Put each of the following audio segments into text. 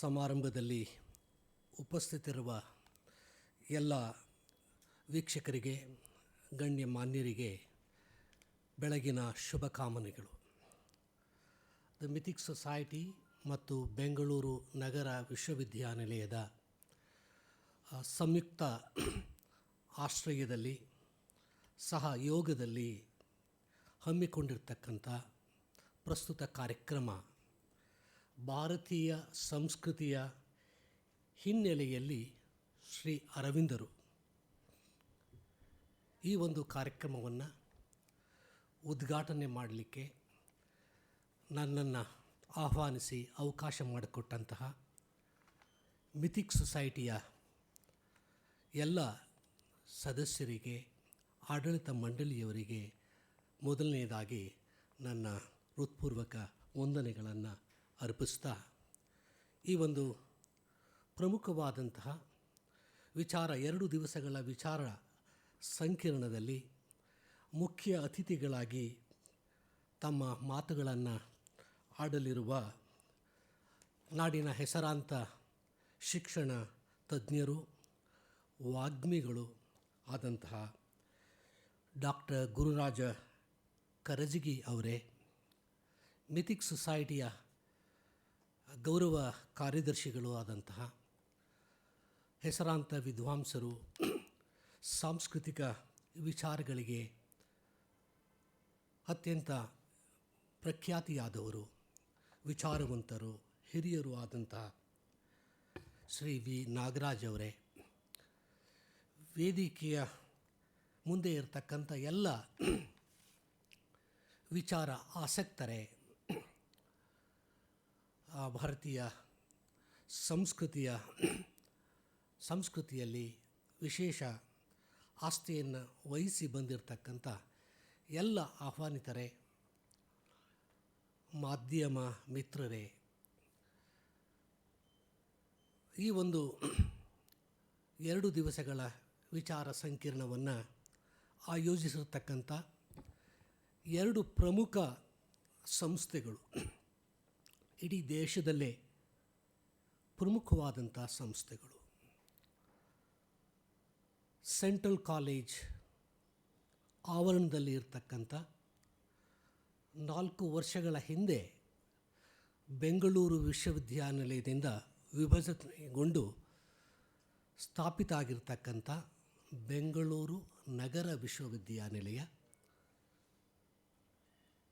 ಸಮಾರಂಭದಲ್ಲಿ ಉಪಸ್ಥಿತಿರುವ ಎಲ್ಲ ವೀಕ್ಷಕರಿಗೆ, ಗಣ್ಯಮಾನ್ಯರಿಗೆ ಬೆಳಗಿನ ಶುಭಕಾಮನೆಗಳು. ದ ಮಿಥಿಕ್ಸ್ ಸೊಸೈಟಿ ಮತ್ತು ಬೆಂಗಳೂರು ನಗರ ವಿಶ್ವವಿದ್ಯಾನಿಲಯದ ಸಂಯುಕ್ತ ಆಶ್ರಯದಲ್ಲಿ ಸಹಯೋಗದಲ್ಲಿ ಹಮ್ಮಿಕೊಂಡಿರ್ತಕ್ಕಂಥ ಪ್ರಸ್ತುತ ಕಾರ್ಯಕ್ರಮ ಭಾರತೀಯ ಸಂಸ್ಕೃತಿಯ ಹಿನ್ನೆಲೆಯಲ್ಲಿ ಶ್ರೀ ಅರವಿಂದರು. ಈ ಒಂದು ಕಾರ್ಯಕ್ರಮವನ್ನು ಉದ್ಘಾಟನೆ ಮಾಡಲಿಕ್ಕೆ ನನ್ನನ್ನು ಆಹ್ವಾನಿಸಿ ಅವಕಾಶ ಮಾಡಿಕೊಟ್ಟಂತಹ ಮಿಥಿಕ್ಸ್ ಸೊಸೈಟಿಯ ಎಲ್ಲ ಸದಸ್ಯರಿಗೆ, ಆಡಳಿತ ಮಂಡಳಿಯವರಿಗೆ ಮೊದಲನೇದಾಗಿ ನನ್ನ ಹೃತ್ಪೂರ್ವಕ ವಂದನೆಗಳನ್ನು ಅರ್ಪಿಸ್ತಾ, ಈ ಒಂದು ಪ್ರಮುಖವಾದಂತಹ ವಿಚಾರ 2 ದಿವಸಗಳ ವಿಚಾರ ಸಂಕಿರಣದಲ್ಲಿ ಮುಖ್ಯ ಅತಿಥಿಗಳಾಗಿ ತಮ್ಮ ಮಾತುಗಳನ್ನು ಆಡಲಿರುವ ನಾಡಿನ ಹೆಸರಾಂತ ಶಿಕ್ಷಣ ತಜ್ಞರು, ವಾಗ್ಮಿಗಳು ಆದಂತಹ ಡಾಕ್ಟರ್ ಗುರುರಾಜ ಕರಜಗಿ ಅವರೇ, ಮಿಥಿಕ್ಸ್ ಸೊಸೈಟಿಯ ಗೌರವ ಕಾರ್ಯದರ್ಶಿಗಳು ಆದಂತಹ ಹೆಸರಾಂತ ವಿದ್ವಾಂಸರು, ಸಾಂಸ್ಕೃತಿಕ ವಿಚಾರಗಳಿಗೆ ಅತ್ಯಂತ ಪ್ರಖ್ಯಾತಿಯಾದವರು, ವಿಚಾರವಂತರು, ಹಿರಿಯರು ಆದಂತಹ ಶ್ರೀ ವಿ ನಾಗರಾಜ್ ಅವರೇ, ವೇದಿಕೆಯ ಮುಂದೆ ಇರತಕ್ಕಂಥ ಎಲ್ಲ ವಿಚಾರ ಆಸಕ್ತರೇ, ಭಾರತೀಯ ಸಂಸ್ಕೃತಿಯಲ್ಲಿ ವಿಶೇಷ ಆಸ್ತಿಯನ್ನು ವಹಿಸಿ ಬಂದಿರತಕ್ಕಂಥ ಎಲ್ಲ ಆಹ್ವಾನಿತರೇ, ಮಾಧ್ಯಮ ಮಿತ್ರರೇ, ಈ ಒಂದು 2 ದಿವಸಗಳ ವಿಚಾರ ಸಂಕಿರಣವನ್ನು ಆಯೋಜಿಸಿರ್ತಕ್ಕಂಥ 2 ಪ್ರಮುಖ ಸಂಸ್ಥೆಗಳು, ಇಡೀ ದೇಶದಲ್ಲೇ ಪ್ರಮುಖವಾದಂಥ ಸಂಸ್ಥೆಗಳು. ಸೆಂಟ್ರಲ್ ಕಾಲೇಜ್ ಆವರಣದಲ್ಲಿ ಇರತಕ್ಕಂಥ 4 ವರ್ಷಗಳ ಹಿಂದೆ ಬೆಂಗಳೂರು ವಿಶ್ವವಿದ್ಯಾನಿಲಯದಿಂದ ವಿಭಜನೆಗೊಂಡು ಸ್ಥಾಪಿತ ಆಗಿರ್ತಕ್ಕಂಥ ಬೆಂಗಳೂರು ನಗರ ವಿಶ್ವವಿದ್ಯಾನಿಲಯ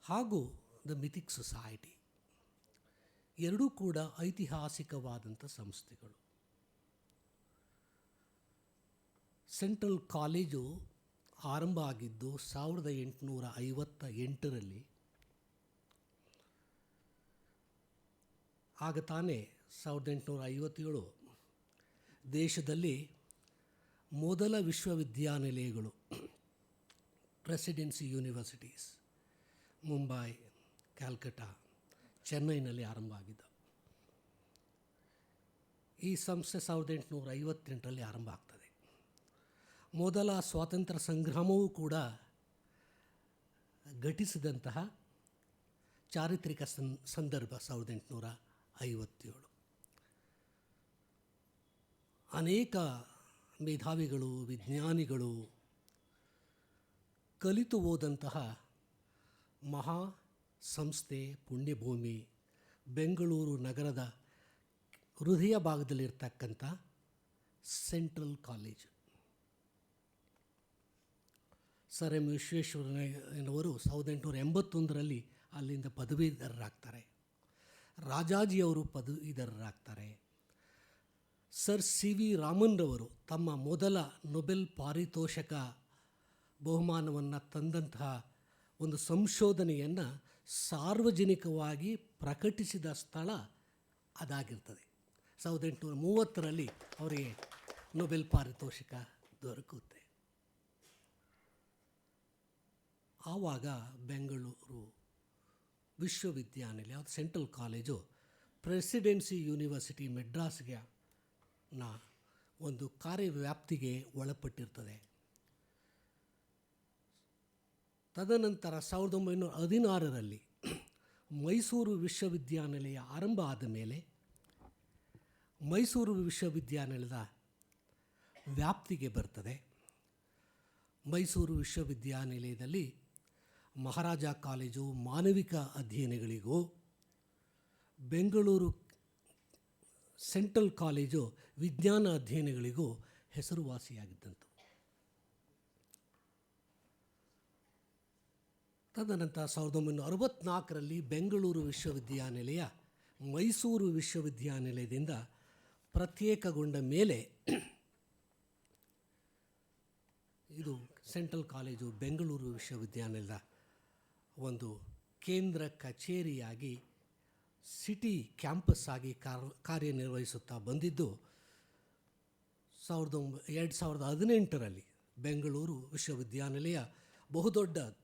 ಹಾಗೂ ದ ಮಿಥಿಕ್ಸ್ ಸೊಸೈಟಿ ಎರಡೂ ಕೂಡ ಐತಿಹಾಸಿಕವಾದಂಥ ಸಂಸ್ಥೆಗಳು. ಸೆಂಟ್ರಲ್ ಕಾಲೇಜು ಆರಂಭ ಆಗಿದ್ದು 1858ರಲ್ಲಿ. ಆಗ ತಾನೇ 1857 ದೇಶದಲ್ಲಿ ಮೊದಲ ವಿಶ್ವವಿದ್ಯಾನಿಲಯಗಳು, ಪ್ರೆಸಿಡೆನ್ಸಿ ಯೂನಿವರ್ಸಿಟೀಸ್, ಮುಂಬೈ, ಕ್ಯಾಲ್ಕಟಾ, ಚೆನ್ನೈನಲ್ಲಿ ಆರಂಭ ಆಗಿದ್ದ. ಈ ಸಂಸ್ಥೆ 1858ರಲ್ಲಿ ಆರಂಭ ಆಗ್ತದೆ. ಮೊದಲ ಸ್ವಾತಂತ್ರ್ಯ ಸಂಗ್ರಾಮವೂ ಕೂಡ ಘಟಿಸಿದಂತಹ ಚಾರಿತ್ರಿಕ ಸಂದರ್ಭ 1857. ಅನೇಕ ಮೇಧಾವಿಗಳು, ವಿಜ್ಞಾನಿಗಳು ಕಲಿತು ಹೋದಂತಹ ಮಹಾ ಸಂಸ್ಥೆ, ಪುಣ್ಯಭೂಮಿ, ಬೆಂಗಳೂರು ನಗರದ ಹೃದಯ ಭಾಗದಲ್ಲಿರ್ತಕ್ಕಂಥ ಸೆಂಟ್ರಲ್ ಕಾಲೇಜ್. ಸರ್ ಎಂ ವಿಶ್ವೇಶ್ವರಯ್ಯನವರು 1881ರಲ್ಲಿ ಅಲ್ಲಿಂದ ಪದವೀಧರರಾಗ್ತಾರೆ. ರಾಜಾಜಿಯವರು ಪದವೀಧರರಾಗ್ತಾರೆ. ಸರ್ ಸಿ ವಿ ರಾಮನ್ರವರು ತಮ್ಮ ಮೊದಲ ನೊಬೆಲ್ ಪಾರಿತೋಷಕ ಬಹುಮಾನವನ್ನು ತಂದಂತಹ ಒಂದು ಸಂಶೋಧನೆಯನ್ನು ಸಾರ್ವಜನಿಕವಾಗಿ ಪ್ರಕಟಿಸಿದ ಸ್ಥಳ ಅದಾಗಿರ್ತದೆ. 1830ರಲ್ಲಿ ಅವರಿಗೆ ನೊಬೆಲ್ ಪಾರಿತೋಷಕ ದೊರಕುತ್ತೆ. ಆವಾಗ ಬೆಂಗಳೂರು ವಿಶ್ವವಿದ್ಯಾನಿಲಯ, ಸೆಂಟ್ರಲ್ ಕಾಲೇಜು ಪ್ರೆಸಿಡೆನ್ಸಿ ಯೂನಿವರ್ಸಿಟಿ ಮೆಡ್ರಾಸ್ಗೆ ಒಂದು ಕಾರ್ಯವ್ಯಾಪ್ತಿಗೆ ಒಳಪಟ್ಟಿರ್ತದೆ. ತದನಂತರ 1916ರಲ್ಲಿ ಮೈಸೂರು ವಿಶ್ವವಿದ್ಯಾನಿಲಯ ಆರಂಭ ಆದ ಮೇಲೆ ಮೈಸೂರು ವಿಶ್ವವಿದ್ಯಾನಿಲಯದ ವ್ಯಾಪ್ತಿಗೆ ಬರ್ತದೆ. ಮೈಸೂರು ವಿಶ್ವವಿದ್ಯಾನಿಲಯದಲ್ಲಿ ಮಹಾರಾಜ ಕಾಲೇಜು ಮಾನವಿಕ ಅಧ್ಯಯನಗಳಿಗೂ, ಬೆಂಗಳೂರು ಸೆಂಟ್ರಲ್ ಕಾಲೇಜು ವಿಜ್ಞಾನ ಅಧ್ಯಯನಗಳಿಗೂ ಹೆಸರುವಾಸಿಯಾಗಿದ್ದಂಥವು. ತದನಂತರ 1964ರಲ್ಲಿ ಬೆಂಗಳೂರು ವಿಶ್ವವಿದ್ಯಾನಿಲಯ ಮೈಸೂರು ವಿಶ್ವವಿದ್ಯಾನಿಲಯದಿಂದ ಪ್ರತ್ಯೇಕಗೊಂಡ ಮೇಲೆ ಇದು ಸೆಂಟ್ರಲ್ ಕಾಲೇಜು ಬೆಂಗಳೂರು ವಿಶ್ವವಿದ್ಯಾನಿಲಯದ ಒಂದು ಕೇಂದ್ರ ಕಚೇರಿಯಾಗಿ ಸಿಟಿ ಕ್ಯಾಂಪಸ್ ಆಗಿ ಕಾರ್ಯನಿರ್ವಹಿಸುತ್ತಾ ಬಂದಿದ್ದು 2018ರಲ್ಲಿ ಬೆಂಗಳೂರು ವಿಶ್ವವಿದ್ಯಾನಿಲಯ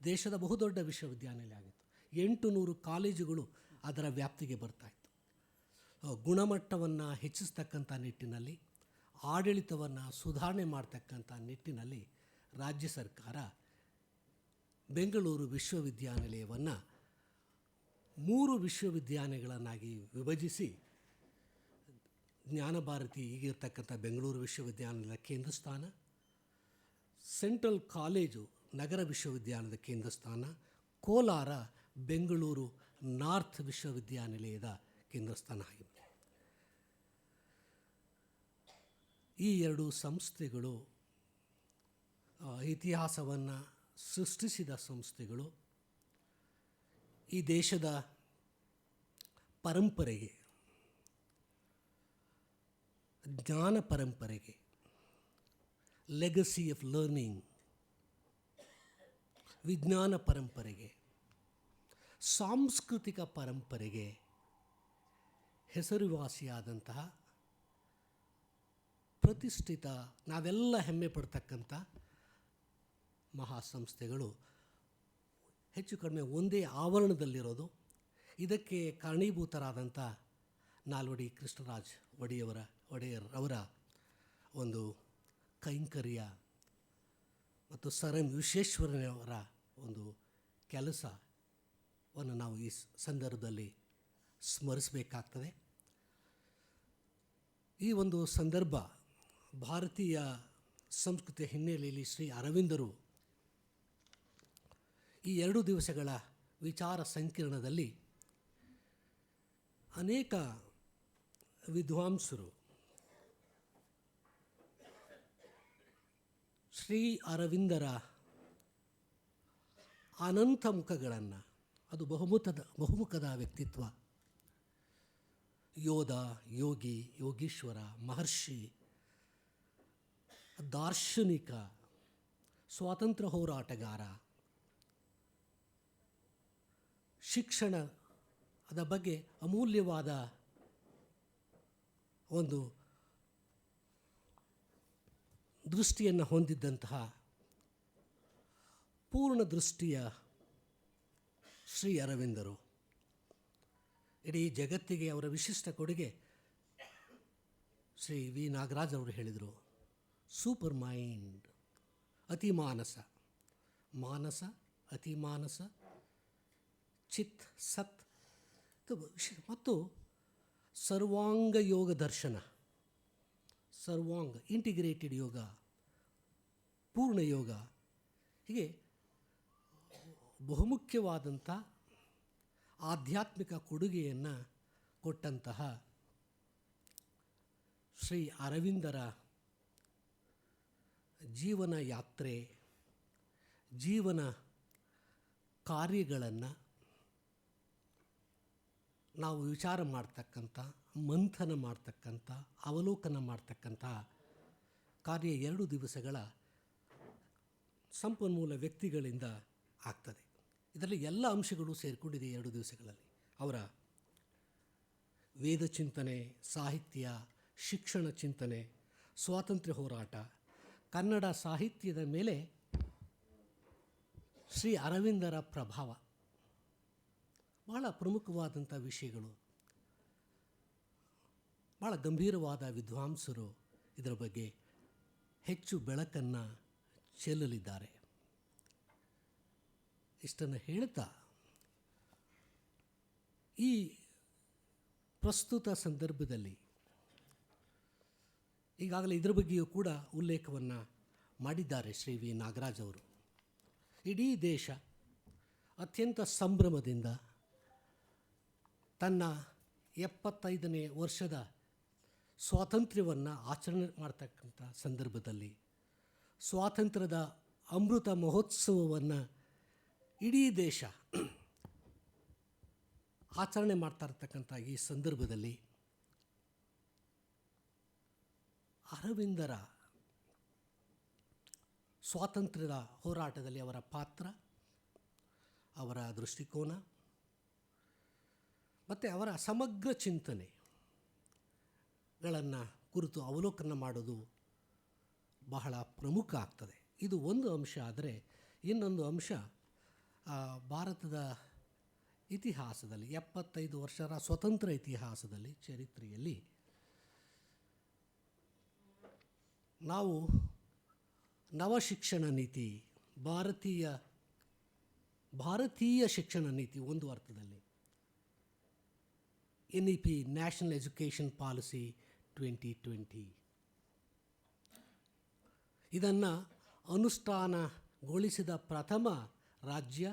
ದೇಶದ ಬಹುದೊಡ್ಡ ವಿಶ್ವವಿದ್ಯಾನಿಲಯ ಆಗಿತ್ತು. 800 ಕಾಲೇಜುಗಳು ಅದರ ವ್ಯಾಪ್ತಿಗೆ ಬರ್ತಾಯಿತ್ತು. ಗುಣಮಟ್ಟವನ್ನು ಹೆಚ್ಚಿಸ್ತಕ್ಕಂಥ ನಿಟ್ಟಿನಲ್ಲಿ, ಆಡಳಿತವನ್ನು ಸುಧಾರಣೆ ಮಾಡ್ತಕ್ಕಂಥ ನಿಟ್ಟಿನಲ್ಲಿ ರಾಜ್ಯ ಸರ್ಕಾರ ಬೆಂಗಳೂರು ವಿಶ್ವವಿದ್ಯಾನಿಲಯವನ್ನು 3 ವಿಶ್ವವಿದ್ಯಾಲಯಗಳನ್ನಾಗಿ ವಿಭಜಿಸಿ, ಜ್ಞಾನಭಾರತಿ ಈಗಿರ್ತಕ್ಕಂಥ ಬೆಂಗಳೂರು ವಿಶ್ವವಿದ್ಯಾನಿಲಯದ ಕೇಂದ್ರ ಸ್ಥಾನ, ಸೆಂಟ್ರಲ್ ಕಾಲೇಜು ನಗರ ವಿಶ್ವವಿದ್ಯಾಲಯದ ಕೇಂದ್ರ ಸ್ಥಾನ, ಕೋಲಾರ ಬೆಂಗಳೂರು ನಾರ್ತ್ ವಿಶ್ವವಿದ್ಯಾನಿಲಯದ ಕೇಂದ್ರ ಸ್ಥಾನ ಆಗಿದೆ. ಈ 2 ಸಂಸ್ಥೆಗಳು ಇತಿಹಾಸವನ್ನು ಸೃಷ್ಟಿಸಿದ ಸಂಸ್ಥೆಗಳು. ಈ ದೇಶದ ಪರಂಪರೆಗೆ, ಜ್ಞಾನ ಪರಂಪರೆಗೆ, ಲೆಗಸಿ ಆಫ್ ಲರ್ನಿಂಗ್, ವಿಜ್ಞಾನ ಪರಂಪರೆಗೆ, ಸಾಂಸ್ಕೃತಿಕ ಪರಂಪರೆಗೆ ಹೆಸರುವಾಸಿಯಾದಂತಹ ಪ್ರತಿಷ್ಠಿತ, ನಾವೆಲ್ಲ ಹೆಮ್ಮೆ ಪಡ್ತಕ್ಕಂಥ ಮಹಾಸಂಸ್ಥೆಗಳು ಹೆಚ್ಚು ಕಡಿಮೆ ಒಂದೇ ಆವರಣದಲ್ಲಿರೋದು. ಇದಕ್ಕೆ ಕಾರಣೀಭೂತರಾದಂಥ ನಾಲ್ವಡಿ ಕೃಷ್ಣರಾಜ ಒಡೆಯರ್ ಅವರ ಒಂದು ಕೈಂಕರ್ಯ ಮತ್ತು ಸರ್ ಎಂ ವಿಶ್ವೇಶ್ವರಯ್ಯನವರ ಒಂದು ಕೆಲಸವನ್ನು ನಾವು ಈ ಸಂದರ್ಭದಲ್ಲಿ ಸ್ಮರಿಸಬೇಕಾಗ್ತದೆ. ಈ ಒಂದು ಸಂದರ್ಭ ಭಾರತೀಯ ಸಂಸ್ಕೃತಿಯ ಹಿನ್ನೆಲೆಯಲ್ಲಿ ಶ್ರೀ ಅರವಿಂದರು ಈ 2 ದಿವಸಗಳ ವಿಚಾರ ಸಂಕಿರಣದಲ್ಲಿ ಅನೇಕ ವಿದ್ವಾಂಸರು ಶ್ರೀ ಅರವಿಂದರ ಅನಂತ ಮುಖಗಳನ್ನು, ಅದು ಬಹುಮುಖದ ವ್ಯಕ್ತಿತ್ವ, ಯೋಧ, ಯೋಗಿ, ಯೋಗೀಶ್ವರ, ಮಹರ್ಷಿ, ದಾರ್ಶನಿಕ, ಸ್ವಾತಂತ್ರ್ಯ ಹೋರಾಟಗಾರ, ಶಿಕ್ಷಣದ ಬಗ್ಗೆ ಅಮೂಲ್ಯವಾದ ಒಂದು ದೃಷ್ಟಿಯನ್ನು ಹೊಂದಿದ್ದಂತಹ ಪೂರ್ಣ ದೃಷ್ಟಿಯ ಶ್ರೀ ಅರವಿಂದರು. ಇಡೀ ಜಗತ್ತಿಗೆ ಅವರ ವಿಶಿಷ್ಟ ಕೊಡುಗೆ. ಶ್ರೀ ವಿ ನಾಗರಾಜ್ ಅವರು ಹೇಳಿದರು, ಸೂಪರ್ ಮೈಂಡ್, ಅತಿಮಾನಸ, ಮಾನಸ, ಅತಿಮಾನಸ, ಚಿತ್, ಸತ್ ಮತ್ತು ಸರ್ವಾಂಗ ಯೋಗ ದರ್ಶನ, ಸರ್ವಾಂಗ ಇಂಟಿಗ್ರೇಟೆಡ್ ಯೋಗ, ಪೂರ್ಣ ಯೋಗ, ಹೀಗೆ ಬಹುಮುಖ್ಯವಾದಂಥ ಆಧ್ಯಾತ್ಮಿಕ ಕೊಡುಗೆಯನ್ನು ಕೊಟ್ಟಂತಹ ಶ್ರೀ ಅರವಿಂದರ ಜೀವನ ಯಾತ್ರೆ, ಜೀವನ ಕಾರ್ಯಗಳನ್ನು ನಾವು ವಿಚಾರ ಮಾಡ್ತಕ್ಕಂಥ, ಮಂಥನ ಮಾಡ್ತಕ್ಕಂಥ, ಅವಲೋಕನ ಮಾಡ್ತಕ್ಕಂಥ ಕಾರ್ಯ 2 ದಿವಸಗಳ ಸಂಪನ್ಮೂಲ ವ್ಯಕ್ತಿಗಳಿಂದ ಆಗ್ತದೆ. ಇದರಲ್ಲಿ ಎಲ್ಲ ಅಂಶಗಳು ಸೇರಿಕೊಂಡಿದೆ. 2 ದಿವಸಗಳಲ್ಲಿ ಅವರ ವೇದ ಚಿಂತನೆ, ಸಾಹಿತ್ಯ, ಶಿಕ್ಷಣ ಚಿಂತನೆ, ಸ್ವಾತಂತ್ರ್ಯ ಹೋರಾಟ, ಕನ್ನಡ ಸಾಹಿತ್ಯದ ಮೇಲೆ ಶ್ರೀ ಅರವಿಂದರ ಪ್ರಭಾವ, ಬಹಳ ಪ್ರಮುಖವಾದಂಥ ವಿಷಯಗಳು. ಭಾಳ ಗಂಭೀರವಾದ ವಿದ್ವಾಂಸರು ಇದರ ಬಗ್ಗೆ ಹೆಚ್ಚು ಬೆಳಕನ್ನು ಚೆಲ್ಲಲಿದ್ದಾರೆ. ಇಷ್ಟನ್ನು ಹೇಳ್ತಾ ಈ ಪ್ರಸ್ತುತ ಸಂದರ್ಭದಲ್ಲಿ ಈಗಾಗಲೇ ಇದರ ಬಗ್ಗೆಯೂ ಕೂಡ ಉಲ್ಲೇಖವನ್ನು ಮಾಡಿದ್ದಾರೆ ಶ್ರೀ ವಿ ನಾಗರಾಜ್ ಅವರು. ಇಡೀ ದೇಶ ಅತ್ಯಂತ ಸಂಭ್ರಮದಿಂದ ತನ್ನ 75ನೇ ವರ್ಷದ ಸ್ವಾತಂತ್ರ್ಯವನ್ನು ಆಚರಣೆ ಮಾಡ್ತಕ್ಕಂಥ ಸಂದರ್ಭದಲ್ಲಿ, ಸ್ವಾತಂತ್ರ್ಯದ ಅಮೃತ ಮಹೋತ್ಸವವನ್ನು ಇಡೀ ದೇಶ ಆಚರಣೆ ಮಾಡ್ತಾ ಇರ್ತಕ್ಕಂಥ ಈ ಸಂದರ್ಭದಲ್ಲಿ ಅರವಿಂದರ ಸ್ವಾತಂತ್ರ್ಯದ ಹೋರಾಟದಲ್ಲಿ ಅವರ ಪಾತ್ರ, ಅವರ ದೃಷ್ಟಿಕೋನ ಮತ್ತು ಅವರ ಸಮಗ್ರ ಚಿಂತನೆಗಳನ್ನು ಕುರಿತು ಅವಲೋಕನ ಮಾಡೋದು ಬಹಳ ಪ್ರಮುಖ ಆಗ್ತದೆ. ಇದು ಒಂದು ಅಂಶ. ಆದರೆ ಇನ್ನೊಂದು ಅಂಶ, ಭಾರತದ ಇತಿಹಾಸದಲ್ಲಿ 75 ವರ್ಷದ ಸ್ವತಂತ್ರ ಇತಿಹಾಸದಲ್ಲಿ, ಚರಿತ್ರೆಯಲ್ಲಿ ನಾವು ನವಶಿಕ್ಷಣ ನೀತಿ, ಭಾರತೀಯ ಶಿಕ್ಷಣ ನೀತಿ ಒಂದು ಅರ್ಥದಲ್ಲಿ NEP ನ್ಯಾಷನಲ್ ಎಜುಕೇಷನ್ ಪಾಲಿಸಿ 2020 ಇದನ್ನು ಅನುಷ್ಠಾನಗೊಳಿಸಿದ ಪ್ರಥಮ ರಾಜ್ಯ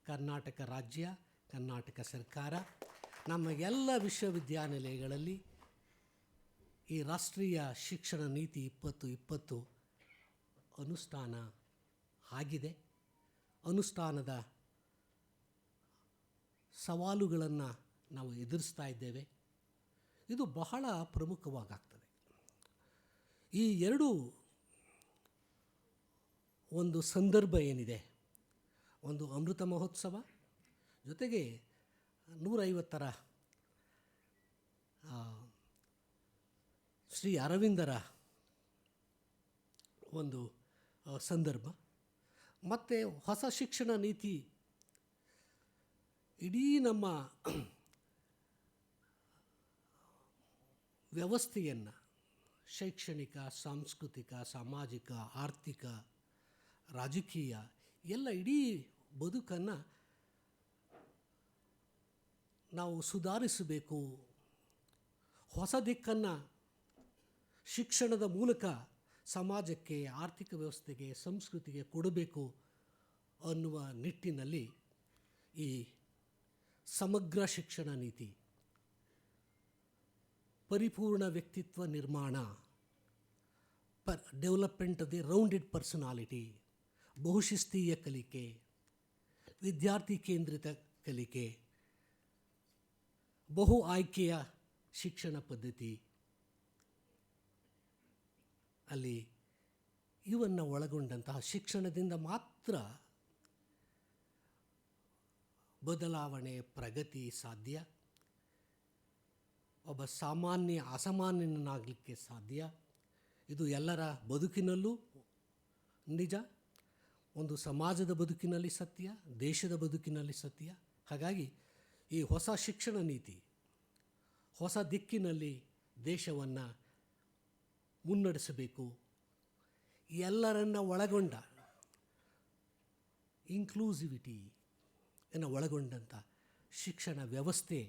ಕರ್ನಾಟಕ ರಾಜ್ಯ, ಕರ್ನಾಟಕ ಸರ್ಕಾರ. ನಮ್ಮ ಎಲ್ಲ ವಿಶ್ವವಿದ್ಯಾನಿಲಯಗಳಲ್ಲಿ ಈ ರಾಷ್ಟ್ರೀಯ ಶಿಕ್ಷಣ ನೀತಿ 2020 ಅನುಷ್ಠಾನ ಆಗಿದೆ. ಅನುಷ್ಠಾನದ ಸವಾಲುಗಳನ್ನು ನಾವು ಎದುರಿಸ್ತಾ ಇದ್ದೇವೆ. ಇದು ಬಹಳ ಪ್ರಮುಖವಾಗ್ತದೆ. ಈ ಎರಡು ಒಂದು ಸಂದರ್ಭ ಏನಿದೆ, ಒಂದು ಅಮೃತ ಮಹೋತ್ಸವ, ಜೊತೆಗೆ 150ರ ಶ್ರೀ ಅರವಿಂದರ ಒಂದು ಸಂದರ್ಭ, ಮತ್ತು ಹೊಸ ಶಿಕ್ಷಣ ನೀತಿ ಇಡೀ ನಮ್ಮ ವ್ಯವಸ್ಥೆಯನ್ನು, ಶೈಕ್ಷಣಿಕ, ಸಾಂಸ್ಕೃತಿಕ, ಸಾಮಾಜಿಕ, ಆರ್ಥಿಕ, ರಾಜಕೀಯ ಎಲ್ಲ ಇಡೀ ಬದುಕನ್ನು ನಾವು ಸುಧಾರಿಸಬೇಕು, ಹೊಸ ದಿಕ್ಕನ್ನು ಶಿಕ್ಷಣದ ಮೂಲಕ ಸಮಾಜಕ್ಕೆ, ಆರ್ಥಿಕ ವ್ಯವಸ್ಥೆಗೆ, ಸಂಸ್ಕೃತಿಗೆ ಕೊಡಬೇಕು ಅನ್ನುವ ನಿಟ್ಟಿನಲ್ಲಿ ಈ ಸಮಗ್ರ ಶಿಕ್ಷಣ ನೀತಿ, ಪರಿಪೂರ್ಣ ವ್ಯಕ್ತಿತ್ವ ನಿರ್ಮಾಣ, development of the rounded personality, ಬಹುಶಿಸ್ತೀಯ ಕಲಿಕೆ, ವಿದ್ಯಾರ್ಥಿ ಕೇಂದ್ರಿತ ಕಲಿಕೆ, ಬಹು ಆಯ್ಕೆಯ ಶಿಕ್ಷಣ ಪದ್ಧತಿ ಅಲ್ಲಿ ಇವನ್ನು ಒಳಗೊಂಡಂತಹ ಶಿಕ್ಷಣದಿಂದ ಮಾತ್ರ ಬದಲಾವಣೆ, ಪ್ರಗತಿ ಸಾಧ್ಯ. ಒಬ್ಬ ಅಸಾಮಾನ್ಯನಾಗಲಿಕ್ಕೆ ಸಾಧ್ಯ. ಇದು ಎಲ್ಲರ ಬದುಕಿನಲ್ಲೂ ನಿಜ, ಒಂದು ಸಮಾಜದ ಬದುಕಿನಲ್ಲಿ ಸತ್ಯ, ದೇಶದ ಬದುಕಿನಲ್ಲಿ ಸತ್ಯ. ಹಾಗಾಗಿ ಈ ಹೊಸ ಶಿಕ್ಷಣ ನೀತಿ ಹೊಸ ದಿಕ್ಕಿನಲ್ಲಿ ದೇಶವನ್ನು ಮುನ್ನಡೆಸಬೇಕು. ಎಲ್ಲರನ್ನ ಒಳಗೊಂಡ ಇನ್ಕ್ಲೂಸಿವಿಟಿಯನ್ನು ಒಳಗೊಂಡಂಥ ಶಿಕ್ಷಣ ವ್ಯವಸ್ಥೆ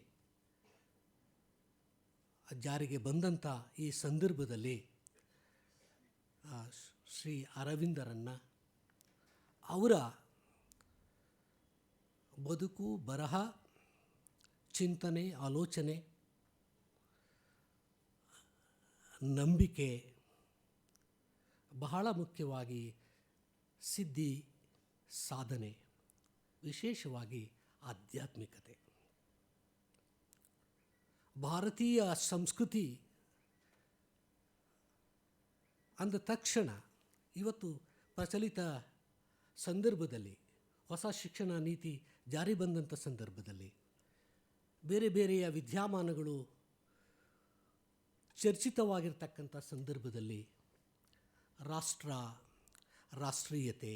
ಜಾರಿಗೆ ಬಂದಂಥ ಈ ಸಂದರ್ಭದಲ್ಲಿ ಶ್ರೀ ಅರವಿಂದರನ್ನು, ಅವರ ಬದುಕು, ಬರಹ, ಚಿಂತನೆ, ಆಲೋಚನೆ, ನಂಬಿಕೆ, ಬಹಳ ಮುಖ್ಯವಾಗಿ ಸಿದ್ಧಿ ಸಾಧನೆ, ವಿಶೇಷವಾಗಿ ಆಧ್ಯಾತ್ಮಿಕತೆ, ಭಾರತೀಯ ಸಂಸ್ಕೃತಿ ಅಂದ ತಕ್ಷಣ ಇವತ್ತು ಪ್ರಚಲಿತ ಸಂದರ್ಭದಲ್ಲಿ, ಹೊಸ ಶಿಕ್ಷಣ ನೀತಿ ಜಾರಿ ಬಂದಂಥ ಸಂದರ್ಭದಲ್ಲಿ ಬೇರೆ ಬೇರೆಯ ವಿದ್ಯಮಾನಗಳು ಚರ್ಚಿತವಾಗಿರ್ತಕ್ಕಂಥ ಸಂದರ್ಭದಲ್ಲಿ ರಾಷ್ಟ್ರ, ರಾಷ್ಟ್ರೀಯತೆ,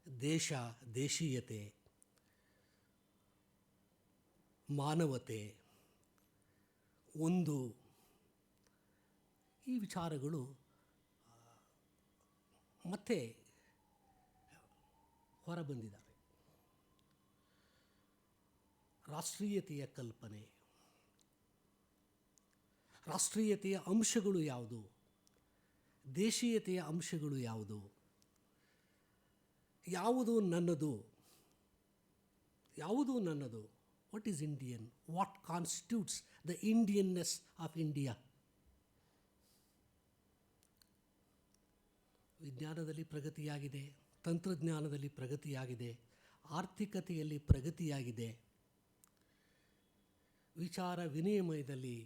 ದೇಶ, ದೇಶೀಯತೆ, ಮಾನವತೆ, ಒಂದು ಈ ವಿಚಾರಗಳು ಮತ್ತೆ ಹೊರಬಂದಿದ್ದಾವೆ. ರಾಷ್ಟ್ರೀಯತೆಯ ಕಲ್ಪನೆ, ರಾಷ್ಟ್ರೀಯತೆಯ ಅಂಶಗಳು ಯಾವುದು, ದೇಶೀಯತೆಯ ಅಂಶಗಳು ಯಾವುದು, ಯಾವುದು ನನ್ನದು, ಯಾವುದು ನನ್ನದು, what is Indian, what constitutes the Indianness of India. ವಿಜ್ಞಾನದಲ್ಲಿ ಪ್ರಗತಿಯಾಗಿದೆ, ತಂತ್ರಜ್ಞಾನದಲ್ಲಿ ಪ್ರಗತಿಯಾಗಿದೆ, ಆರ್ಥಿಕತೆಯಲ್ಲಿ ಪ್ರಗತಿಯಾಗಿದೆ, ವಿಚಾರ ವಿನಿಮಯದಲ್ಲಿ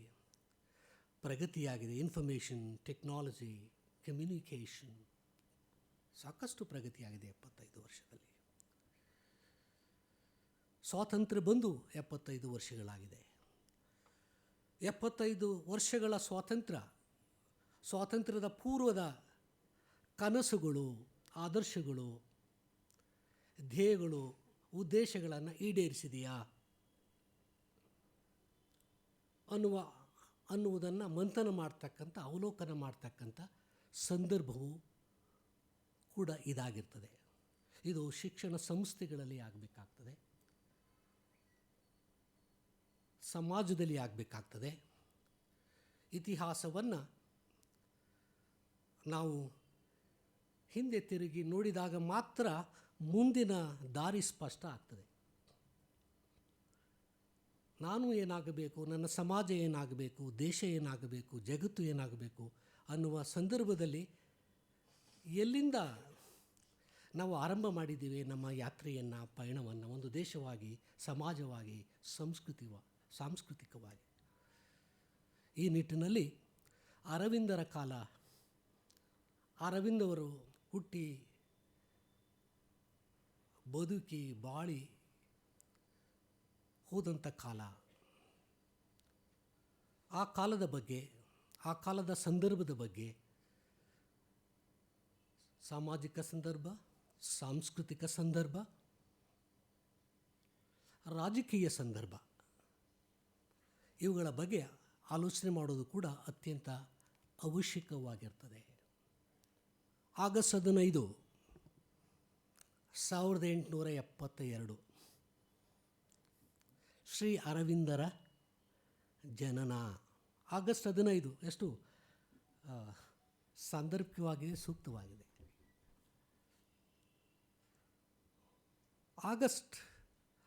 ಪ್ರಗತಿಯಾಗಿದೆ, ಇನ್ಫಾರ್ಮೇಷನ್ ಟೆಕ್ನಾಲಜಿ, ಕಮ್ಯುನಿಕೇಷನ್, ಸಾಕಷ್ಟು ಪ್ರಗತಿಯಾಗಿದೆ 75 ವರ್ಷದಲ್ಲಿ. ಸ್ವಾತಂತ್ರ್ಯ ಬಂದು 75 ವರ್ಷಗಳಾಗಿದೆ. 75 ವರ್ಷಗಳ ಸ್ವಾತಂತ್ರ್ಯದ ಪೂರ್ವದ ಕನಸುಗಳು, ಆದರ್ಶಗಳು, ಧ್ಯೇಯಗಳು, ಉದ್ದೇಶಗಳನ್ನು ಈಡೇರಿಸಿದೆಯಾ ಅನ್ನುವುದನ್ನು ಮಂಥನ ಮಾಡ್ತಕ್ಕಂಥ, ಅವಲೋಕನ ಮಾಡ್ತಕ್ಕಂಥ ಸಂದರ್ಭವು ಕೂಡ ಇದಾಗಿರ್ತದೆ. ಇದು ಶಿಕ್ಷಣ ಸಂಸ್ಥೆಗಳಲ್ಲಿ ಆಗಬೇಕಾಗ್ತದೆ, ಸಮಾಜದಲ್ಲಿ ಆಗಬೇಕಾಗ್ತದೆ. ಇತಿಹಾಸವನ್ನು ನಾವು ಹಿಂದೆ ತಿರುಗಿ ನೋಡಿದಾಗ ಮಾತ್ರ ಮುಂದಿನ ದಾರಿ ಸ್ಪಷ್ಟ ಆಗ್ತದೆ. ನಾನು ಏನಾಗಬೇಕು, ನನ್ನ ಸಮಾಜ ಏನಾಗಬೇಕು, ದೇಶ ಏನಾಗಬೇಕು, ಜಗತ್ತು ಏನಾಗಬೇಕು ಅನ್ನುವ ಸಂದರ್ಭದಲ್ಲಿ ಎಲ್ಲಿಂದ ನಾವು ಆರಂಭ ಮಾಡಿದ್ದೀವಿ ನಮ್ಮ ಯಾತ್ರೆಯನ್ನು, ಪಯಣವನ್ನು, ಒಂದು ದೇಶವಾಗಿ, ಸಮಾಜವಾಗಿ, ಸಾಂಸ್ಕೃತಿಕವಾಗಿ. ಈ ನಿಟ್ಟಿನಲ್ಲಿ ಅರವಿಂದರ ಕಾಲ, ಅರವಿಂದವರು ಹುಟ್ಟಿ ಬದುಕಿ ಬಾಳಿ ಹೋದಂಥ ಕಾಲ, ಆ ಕಾಲದ ಬಗ್ಗೆ, ಆ ಕಾಲದ ಸಂದರ್ಭದ ಬಗ್ಗೆ, ಸಾಮಾಜಿಕ ಸಂದರ್ಭ, ಸಾಂಸ್ಕೃತಿಕ ಸಂದರ್ಭ, ರಾಜಕೀಯ ಸಂದರ್ಭ, ಇವುಗಳ ಬಗ್ಗೆ ಆಲೋಚನೆ ಮಾಡೋದು ಕೂಡ ಅತ್ಯಂತ ಅವಶ್ಯಕವಾಗಿರ್ತದೆ. ಆಗಸ್ಟ್ 15, 1872 ಶ್ರೀ ಅರವಿಂದರ ಜನನ. ಆಗಸ್ಟ್ 15 ಎಷ್ಟು ಸಾಂದರ್ಭಿಕವಾಗಿದೆ, ಸೂಕ್ತವಾಗಿದೆ. ಆಗಸ್ಟ್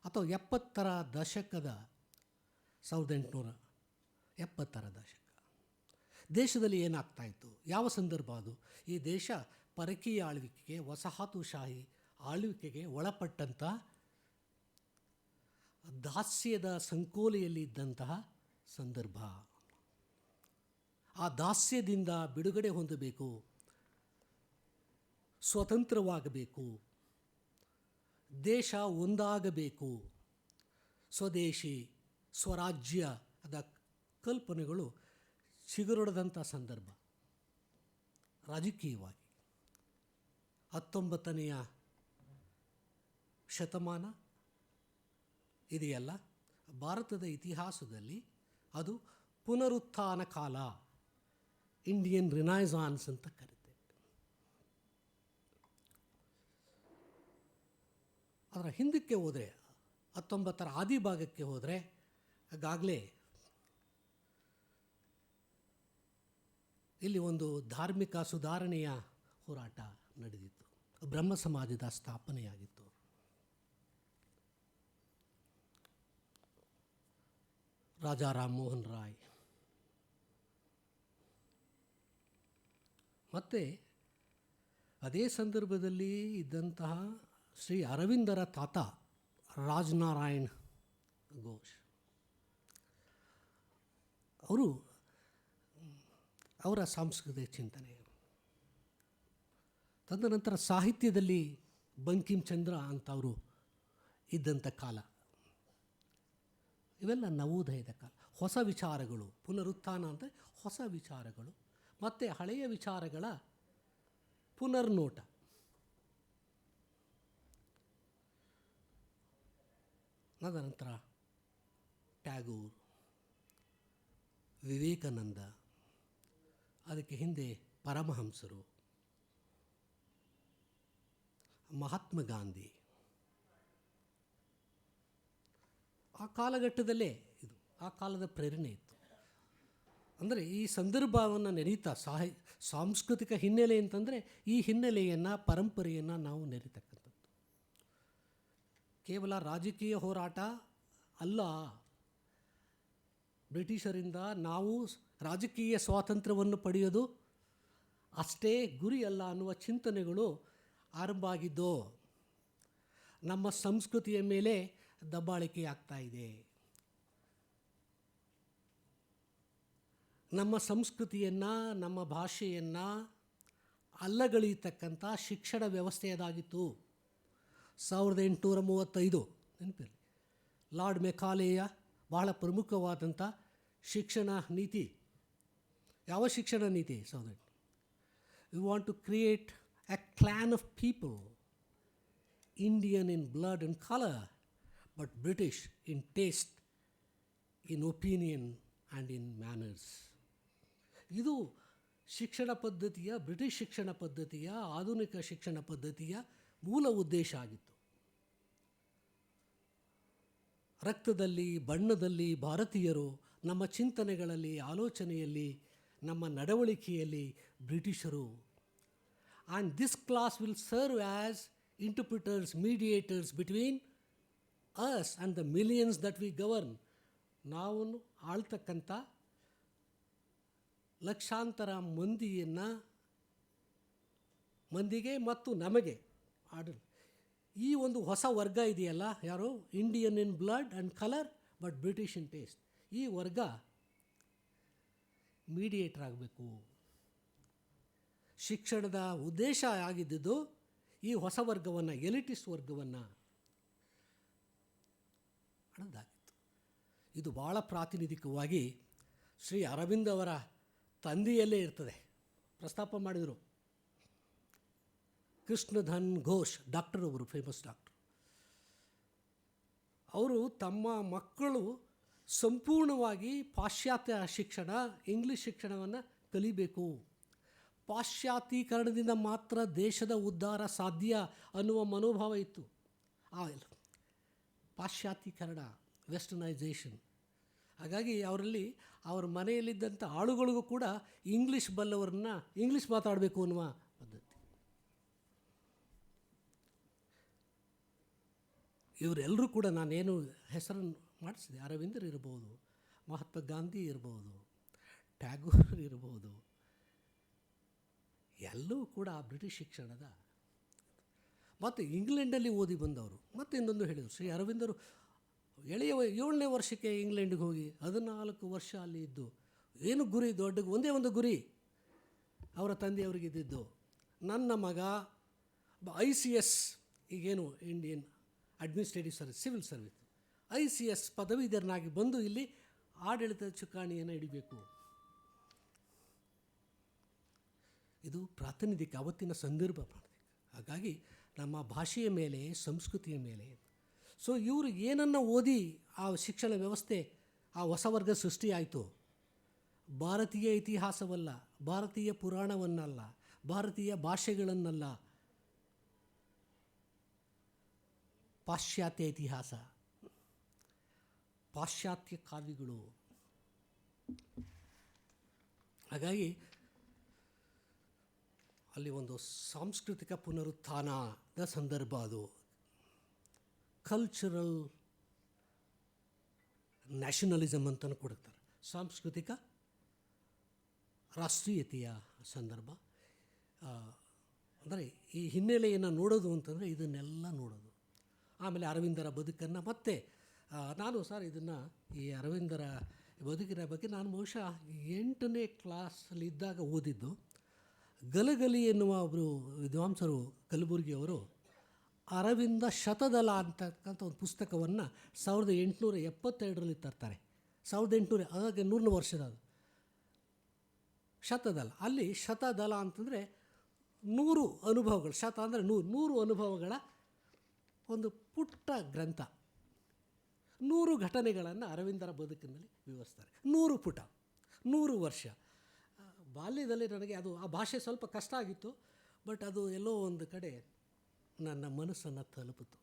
ಅಥವಾ 70ರ ದಶಕದ 1870ರ ದಶಕ ದೇಶದಲ್ಲಿ ಏನಾಗ್ತಾಯಿತ್ತು, ಯಾವ ಸಂದರ್ಭ ಅದು? ಈ ದೇಶ ಪರಕೀಯ ಆಳ್ವಿಕೆಗೆ, ವಸಾಹತುಶಾಹಿ ಆಳ್ವಿಕೆಗೆ ಒಳಪಟ್ಟಂಥ, ದಾಸ್ಯದ ಸಂಕೋಲೆಯಲ್ಲಿ ಇದ್ದಂತಹ ಸಂದರ್ಭ. ಆ ದಾಸ್ಯದಿಂದ ಬಿಡುಗಡೆ ಹೊಂದಬೇಕು, ಸ್ವತಂತ್ರವಾಗಬೇಕು, ದೇಶ ಒಂದಾಗಬೇಕು, ಸ್ವದೇಶಿ ಸ್ವರಾಜ್ಯದ ಕಲ್ಪನೆಗಳು ಚಿಗುರೊಡೆದಂಥ ಸಂದರ್ಭ. ರಾಜಕೀಯವಾಗಿ 19ನೇ ಶತಮಾನ ಇದೆಯಲ್ಲ, ಭಾರತದ ಇತಿಹಾಸದಲ್ಲಿ ಅದು ಪುನರುತ್ಥಾನ ಕಾಲ, ಇಂಡಿಯನ್ ರಿನೈಸಾನ್ಸ್ ಅಂತ ಕರಿತೇವೆ. ಅದರ ಹಿಂದಕ್ಕೆ ಹೋದರೆ, 19ರ ಆದಿಭಾಗಕ್ಕೆ ಹೋದರೆ, ಆಗಾಗಲೇ ಇಲ್ಲಿ ಒಂದು ಧಾರ್ಮಿಕ ಸುಧಾರಣೆಯ ಹೋರಾಟ ನಡೆದಿತ್ತು, ಬ್ರಹ್ಮ ಸಮಾಜದ ಸ್ಥಾಪನೆಯಾಗಿತ್ತು. ರಾಜಾ ರಾಮಮೋಹನ್ ರಾಯ್ ಮತ್ತು ಅದೇ ಸಂದರ್ಭದಲ್ಲಿ ಇದ್ದಂತಹ ಶ್ರೀ ಅರವಿಂದರ ತಾತ ರಾಜನಾರಾಯಣ್ ಘೋಷ್ ಅವರ ಸಾಂಸ್ಕೃತಿಕ ಚಿಂತನೆ. ತದನಂತರ ಸಾಹಿತ್ಯದಲ್ಲಿ ಬಂಕಿಮ್ ಚಂದ್ರ ಅಂತವರು ಇದ್ದಂಥ ಕಾಲ. ಇವೆಲ್ಲ ನವೋದಯದ ಕಾಲ. ಹೊಸ ವಿಚಾರಗಳು, ಪುನರುತ್ಥಾನ ಅಂದರೆ ಹೊಸ ವಿಚಾರಗಳು ಮತ್ತು ಹಳೆಯ ವಿಚಾರಗಳ ಪುನರ್ನೋಟ. ತದನಂತರ ಟ್ಯಾಗೂರ್, ವಿವೇಕಾನಂದ, ಅದಕ್ಕೆ ಹಿಂದೆ ಪರಮಹಂಸರು, ಮಹಾತ್ಮ ಗಾಂಧಿ. ಆ ಕಾಲಘಟ್ಟದಲ್ಲೇ ಇದು ಆ ಕಾಲದ ಪ್ರೇರಣೆ ಇತ್ತು. ಅಂದರೆ ಈ ಸಂದರ್ಭವನ್ನು ನೆನೀತಾ ಸಾಂಸ್ಕೃತಿಕ ಹಿನ್ನೆಲೆ ಅಂತಂದರೆ ಈ ಹಿನ್ನೆಲೆಯನ್ನು, ಪರಂಪರೆಯನ್ನು ನಾವು ನೆನೀತಕ್ಕಂಥದ್ದು. ಕೇವಲ ರಾಜಕೀಯ ಹೋರಾಟ ಅಲ್ಲ, ಬ್ರಿಟಿಷರಿಂದ ನಾವು ರಾಜಕೀಯ ಸ್ವಾತಂತ್ರ್ಯವನ್ನು ಪಡೆಯೋದು ಅಷ್ಟೇ ಗುರಿ ಅಲ್ಲ ಅನ್ನುವ ಚಿಂತನೆಗಳು ಆರಂಭ ಆಗಿದ್ದು. ನಮ್ಮ ಸಂಸ್ಕೃತಿಯ ಮೇಲೆ ದಬ್ಬಾಳಿಕೆ ಆಗ್ತಾ ಇದೆ. ನಮ್ಮ ಸಂಸ್ಕೃತಿಯನ್ನು, ನಮ್ಮ ಭಾಷೆಯನ್ನು ಅಲ್ಲಗಳೆಯತಕ್ಕಂಥ ಶಿಕ್ಷಣ ವ್ಯವಸ್ಥೆ ಅದಾಗಿತ್ತು. 1835 ನೆನಪಿರಲಿ, ಲಾರ್ಡ್ ಮೆಕಾಲೆಯ ಬಹಳ ಪ್ರಮುಖವಾದಂಥ ಶಿಕ್ಷಣ ನೀತಿ. ಯಾವ ಶಿಕ್ಷಣ ನೀತಿ? We want to create a clan of people, Indian in blood and colour, but British in taste, in opinion and in manners. ಇದು ಶಿಕ್ಷಣ ಪದ್ಧತಿಯ, ಬ್ರಿಟಿಷ್ ಶಿಕ್ಷಣ ಪದ್ಧತಿಯ, ಆಧುನಿಕ ಶಿಕ್ಷಣ ಪದ್ಧತಿಯ ಮೂಲ ಉದ್ದೇಶ ಆಗಿತ್ತು. ರಕ್ತದಲ್ಲಿ, ಬಣ್ಣದಲ್ಲಿ ಭಾರತೀಯರು, ನಮ್ಮ ಚಿಂತನೆಗಳಲ್ಲಿ, ಆಲೋಚನೆಯಲ್ಲಿ, ನಮ್ಮ ನಡವಳಿಕೆಯಲ್ಲಿ ಬ್ರಿಟಿಷರು. And this class will serve as interpreters, mediators between us and the millions that we govern. ನಾವು ಆಳ್ತಕ್ಕಂಥ ಲಕ್ಷಾಂತರ ಮಂದಿಗೆ ಮತ್ತು ನಮಗೆ ಆಡಲ್ ಈ ಒಂದು ಹೊಸ ವರ್ಗ ಇದೆಯಲ್ಲ, ಯಾರು? Indian in blood and colour but British in taste. ಈ ವರ್ಗ ಮೀಡಿಯೇಟರ್ ಆಗಬೇಕು. ಶಿಕ್ಷಣದ ಉದ್ದೇಶ ಆಗಿದ್ದುದು ಈ ಹೊಸ ವರ್ಗವನ್ನು, ಎಲಿಟಿಸ್ಟ್ ವರ್ಗವನ್ನು ಅನ್ನೋದಾಗಿತ್ತು. ಇದು ಭಾಳ ಪ್ರಾತಿನಿಧಿಕವಾಗಿ ಶ್ರೀ ಅರವಿಂದ್ ಅವರ ತಂದೆಯಲ್ಲೇ ಇರ್ತದೆ. ಪ್ರಸ್ತಾಪ ಮಾಡಿದರು. ಕೃಷ್ಣಧನ್ ಘೋಷ್ ಡಾಕ್ಟರ್, ಅವರು ಫೇಮಸ್ ಡಾಕ್ಟರ್. ಅವರು ತಮ್ಮ ಮಕ್ಕಳು ಸಂಪೂರ್ಣವಾಗಿ ಪಾಶ್ಚಾತ್ಯ ಶಿಕ್ಷಣ, ಇಂಗ್ಲೀಷ್ ಶಿಕ್ಷಣವನ್ನು ಕಲಿಬೇಕು, ಪಾಶ್ಚಾತ್ಯೀಕರಣದಿಂದ ಮಾತ್ರ ದೇಶದ ಉದ್ಧಾರ ಸಾಧ್ಯ ಅನ್ನುವ ಮನೋಭಾವ ಇತ್ತು. ಪಾಶ್ಚಾತ್ಯೀಕರಣ, ವೆಸ್ಟರ್ನೈಸೇಷನ್. ಹಾಗಾಗಿ ಅವರಲ್ಲಿ, ಅವರ ಮನೆಯಲ್ಲಿದ್ದಂಥ ಆಳುಗಳಿಗೂ ಕೂಡ ಇಂಗ್ಲೀಷ್ ಬಲ್ಲವರನ್ನ ಇಂಗ್ಲೀಷ್ ಮಾತಾಡಬೇಕು ಅನ್ನುವ ಪದ್ಧತಿ. ಇವರೆಲ್ಲರೂ ಕೂಡ, ನಾನೇನು ಹೆಸರನ್ನು ಮಾಡಿಸಿದೆ, ಅರವಿಂದರ್ ಇರ್ಬೋದು, ಮಹಾತ್ಮ ಗಾಂಧಿ ಇರ್ಬೋದು, ಟ್ಯಾಗೋರ್ ಇರ್ಬೋದು, ಎಲ್ಲವೂ ಕೂಡ ಬ್ರಿಟಿಷ್ ಶಿಕ್ಷಣದ ಮತ್ತು ಇಂಗ್ಲೆಂಡಲ್ಲಿ ಓದಿ ಬಂದವರು. ಮತ್ತು ಇನ್ನೊಂದು ಹೇಳಿದರು, ಶ್ರೀ ಅರವಿಂದರು 7ನೇ ವರ್ಷಕ್ಕೆ ಇಂಗ್ಲೆಂಡಿಗೆ ಹೋಗಿ 14 ವರ್ಷ ಅಲ್ಲಿ ಇದ್ದು, ಏನು ಗುರಿ? ಒಂದೇ ಒಂದು ಗುರಿ ಅವರ ತಂದೆಯವರಿಗೆ ಇದ್ದಿದ್ದು, ನನ್ನ ಮಗ ICS, ಈಗೇನು Indian administrative service, civil service, ICS ಪದವೀಧರನಾಗಿ ಬಂದು ಇಲ್ಲಿ ಆಡಳಿತದ ಚುಕ್ಕಾಣಿಯನ್ನು ಹಿಡಿಬೇಕು. ಇದು ಪ್ರಾತಿನಿಧಿಕ, ಅವತ್ತಿನ ಸಂದರ್ಭ ಪ್ರಾತಿನಿಧಿಕ. ಹಾಗಾಗಿ ನಮ್ಮ ಭಾಷೆಯ ಮೇಲೆ, ಸಂಸ್ಕೃತಿಯ ಮೇಲೆ, ಸೊ ಇವರು ಏನನ್ನು ಓದಿ ಆ ಶಿಕ್ಷಣ ವ್ಯವಸ್ಥೆ, ಆ ಹೊಸ ವರ್ಗ ಸೃಷ್ಟಿಯಾಯಿತು. ಭಾರತೀಯ ಇತಿಹಾಸವಲ್ಲ, ಭಾರತೀಯ ಪುರಾಣವನ್ನಲ್ಲ, ಭಾರತೀಯ ಭಾಷೆಗಳನ್ನಲ್ಲ, ಪಾಶ್ಚಾತ್ಯ ಇತಿಹಾಸ, ಪಾಶ್ಚಾತ್ಯ ಕಾವ್ಯಗಳು. ಹಾಗಾಗಿ ಅಲ್ಲಿ ಒಂದು ಸಾಂಸ್ಕೃತಿಕ ಪುನರುತ್ಥಾನದ ಸಂದರ್ಭ ಅದು. ಕಲ್ಚರಲ್ ನ್ಯಾಷನಲಿಸಮ್ ಅಂತಲೂ ಕೊಡ್ತಾರೆ. ಸಾಂಸ್ಕೃತಿಕ ರಾಷ್ಟ್ರೀಯತೆಯ ಸಂದರ್ಭ. ಅಂದರೆ ಈ ಹಿನ್ನೆಲೆಯನ್ನು ನೋಡೋದು ಅಂತಂದರೆ ಇದನ್ನೆಲ್ಲ ನೋಡೋದು. ಆಮೇಲೆ ಅರವಿಂದರ ಬದುಕನ್ನು ಮತ್ತೆ ನಾನು ಇದನ್ನು ಈ ಅರವಿಂದರ ಬದುಕಿನ ಬಗ್ಗೆ ನಾನು ಬಹುಶಃ 8ನೇ ಕ್ಲಾಸಲ್ಲಿದ್ದಾಗ ಓದಿದ್ದು. ಗಲಗಲಿ ಎನ್ನುವ ಒಬ್ಬರು ವಿದ್ವಾಂಸರು, ಕಲಬುರಗಿಯವರು, ಅರವಿಂದ ಶತದಲ ಅಂತಕ್ಕಂಥ ಒಂದು ಪುಸ್ತಕವನ್ನು 1872ರಲ್ಲಿ ತರ್ತಾರೆ. 1800, ಹಾಗೆ 100ನೇ ವರ್ಷದ ಅದು ಶತದಲ. ಅಲ್ಲಿ ಶತದಲ ಅಂತಂದರೆ 100 ಅನುಭವಗಳು, ಶತ ಅಂದರೆ 100 ಅನುಭವಗಳ ಒಂದು ಪುಟ್ಟ ಗ್ರಂಥ. 100 ಘಟನೆಗಳನ್ನು ಅರವಿಂದರ ಬದುಕಿನಲ್ಲಿ ವಿವರಿಸ್ತಾರೆ. 100 ಪುಟ, 100 ವರ್ಷ. ಬಾಲ್ಯದಲ್ಲಿ ನನಗೆ ಅದು, ಆ ಭಾಷೆ ಸ್ವಲ್ಪ ಕಷ್ಟ ಆಗಿತ್ತು, ಬಟ್ ಅದು ಎಲ್ಲೋ ಒಂದು ಕಡೆ ನನ್ನ ಮನಸ್ಸನ್ನು ತಲುಪಿತು.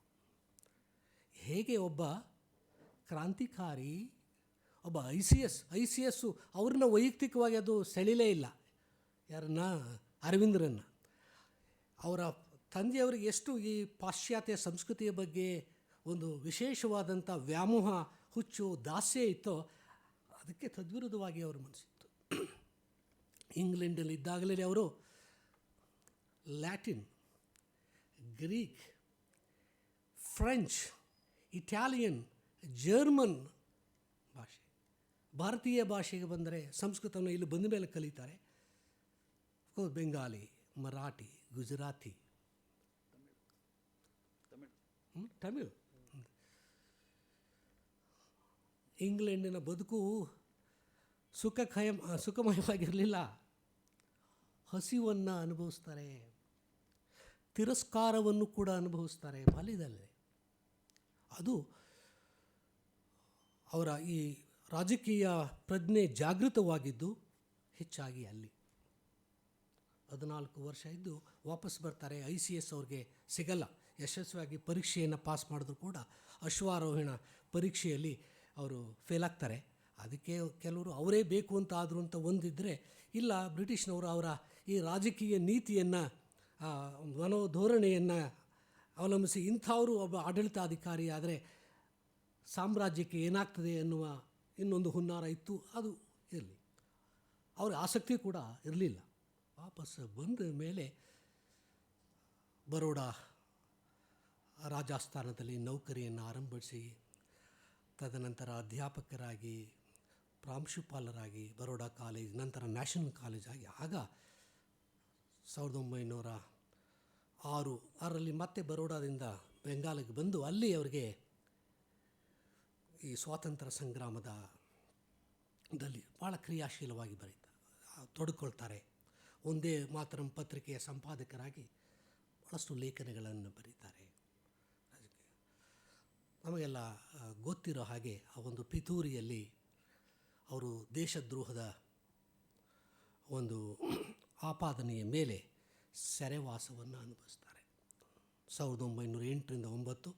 ಹೇಗೆ ಒಬ್ಬ ಕ್ರಾಂತಿಕಾರಿ, ಒಬ್ಬ ಐ ಸಿ ಎಸ್ಸು ಅವ್ರನ್ನ ವೈಯಕ್ತಿಕವಾಗಿ ಅದು ಸೆಳಿಲೇ ಇಲ್ಲ, ಯಾರನ್ನ, ಅರವಿಂದ್ರನ್ನು. ಅವರ ತಂದೆಯವರಿಗೆ ಎಷ್ಟು ಈ ಪಾಶ್ಚಾತ್ಯ ಸಂಸ್ಕೃತಿಯ ಬಗ್ಗೆ ಒಂದು ವಿಶೇಷವಾದಂಥ ವ್ಯಾಮೋಹ, ಹುಚ್ಚು, ದಾಸ್ಯ ಇತ್ತೋ ಅದಕ್ಕೆ ತದ್ವಿರುದ್ಧವಾಗಿ ಅವರ ಮನಸ್ಸಿತ್ತು. ಇಂಗ್ಲೆಂಡಲ್ಲಿ ಇದ್ದಾಗಲೇ ಅವರು Latin, Greek, French, Italian, German ಭಾಷೆ, ಭಾರತೀಯ ಭಾಷೆಗೆ ಬಂದರೆ ಸಂಸ್ಕೃತವನ್ನು ಇಲ್ಲಿ ಬಂದ ಮೇಲೆ ಕಲಿತಾರೆ. ಬೆಂಗಾಲಿ, ಮರಾಠಿ, ಗುಜರಾತಿ, ತಮಿಳು. ಇಂಗ್ಲೆಂಡಿನ ಬದುಕು ಸುಖಮಯವಾಗಿರಲಿಲ್ಲ. ಹಸಿವನ್ನು ಅನುಭವಿಸ್ತಾರೆ, ತಿರಸ್ಕಾರವನ್ನು ಕೂಡ ಅನುಭವಿಸ್ತಾರೆ ಬಾಲ್ಯದಲ್ಲೇ. ಅದು ಅವರ ಈ ರಾಜಕೀಯ ಪ್ರಜ್ಞೆ ಜಾಗೃತವಾಗಿದ್ದು ಹೆಚ್ಚಾಗಿ ಅಲ್ಲಿ. 14 ವರ್ಷ ಇದ್ದು ವಾಪಸ್ ಬರ್ತಾರೆ. ICS ಅವ್ರಿಗೆ ಸಿಗಲ್ಲ. ಯಶಸ್ವಿಯಾಗಿ ಪರೀಕ್ಷೆಯನ್ನು ಪಾಸ್ ಮಾಡಿದ್ರು ಕೂಡ ಅಶ್ವಾರೋಹಣ ಪರೀಕ್ಷೆಯಲ್ಲಿ ಅವರು ಫೇಲ್ ಆಗ್ತಾರೆ. ಅದಕ್ಕೆ ಕೆಲವರು ಅವರೇ ಬೇಕು ಅಂತ ಆದರು ಅಂತ ಒಂದಿದ್ದರೆ, ಇಲ್ಲ ಬ್ರಿಟಿಷ್ನವರು ಅವರ ಈ ರಾಜಕೀಯ ನೀತಿಯನ್ನು, ಮನೋಧೋರಣೆಯನ್ನು ಅವಲಂಬಿಸಿ ಇಂಥವರು ಒಬ್ಬ ಆಡಳಿತಾಧಿಕಾರಿ ಆದರೆ ಸಾಮ್ರಾಜ್ಯಕ್ಕೆ ಏನಾಗ್ತದೆ ಎನ್ನುವ ಇನ್ನೊಂದು ಹುನ್ನಾರ ಇತ್ತು. ಅದು ಇರಲಿ, ಅವರ ಆಸಕ್ತಿ ಕೂಡ ಇರಲಿಲ್ಲ. ವಾಪಸ್ ಬಂದ ಮೇಲೆ ಬರೋಡಾ ರಾಜಸ್ಥಾನದಲ್ಲಿ ನೌಕರಿಯನ್ನು ಆರಂಭಿಸಿ, ತದನಂತರ ಅಧ್ಯಾಪಕರಾಗಿ, ಪ್ರಾಂಶುಪಾಲರಾಗಿ ಬರೋಡಾ ಕಾಲೇಜ್, ನಂತರ ನ್ಯಾಷನಲ್ ಕಾಲೇಜ್ ಆಗಿ, ಆಗ 1906ರಲ್ಲಿ ಮತ್ತೆ ಬರೋಡಾದಿಂದ ಬೆಂಗಾಲಿಗೆ ಬಂದು ಅಲ್ಲಿ ಅವರಿಗೆ ಈ ಸ್ವಾತಂತ್ರ್ಯ ಸಂಗ್ರಾಮದಲ್ಲಿ ಭಾಳ ಕ್ರಿಯಾಶೀಲವಾಗಿ ತೊಡಕೊಳ್ತಾರೆ. ಒಂದೇ ಮಾತರಂ ಪತ್ರಿಕೆಯ ಸಂಪಾದಕರಾಗಿ ಭಾಳಷ್ಟು ಲೇಖನಗಳನ್ನು ಬರೀತಾರೆ. ನಮಗೆಲ್ಲ ಗೊತ್ತಿರೋ ಹಾಗೆ ಆ ಒಂದು ಪಿತೂರಿಯಲ್ಲಿ ಅವರು ದೇಶದ್ರೋಹದ ಒಂದು ಆಪಾದನೆಯ ಮೇಲೆ ಸೆರೆವಾಸವನ್ನು ಅನುಭವಿಸ್ತಾರೆ. 1908ರಿಂದ 9